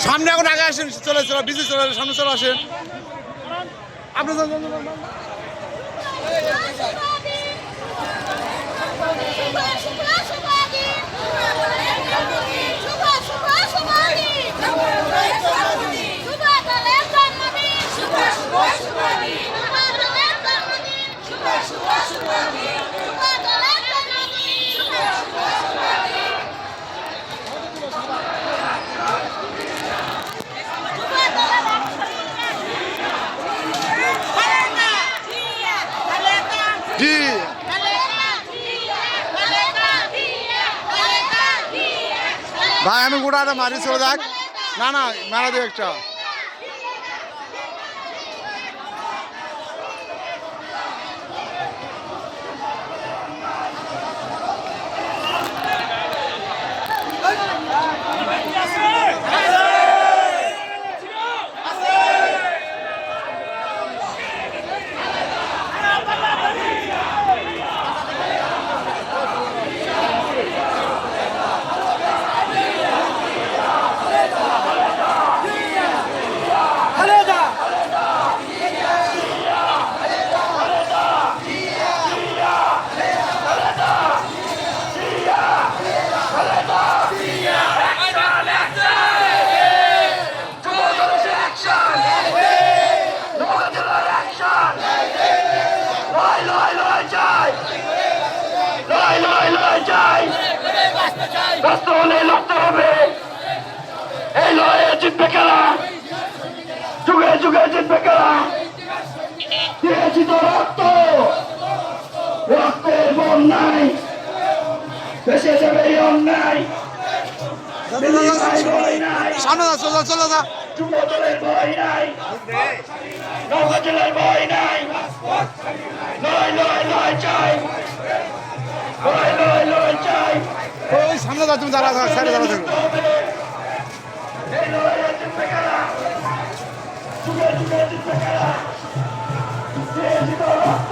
সামনে এখন আগে আসেন, চলে চলো বিজি চলে সামনে চলে আসেন আপনি। ভাই আমি গোটাটা মারি চলে যাক। না না মারা দেব একটা। এই লড়াইয়ে জিতবে কারা? যুগে যুগে জিতবে কারা? দিয়েছি তো রক্ত, রক্তের বন্যায় ভেসে যাবে এই অন্যায়। সামনে চলে চলে যা। যুবদলের ভয় নাই, নৌকাজলের ভয় নাই। লড়াই লড়াই লড়াই চাই, লড়াই লড়াই লড়াই চাই। ওই সামনে যা, তুমি দাঁড়া সাইডে দাঁড়া থাকো। এই লড়াইয়ে জিতবে কারা? যুগে যুগে জিতবে কারা? দিয়েছি তো রক্ত,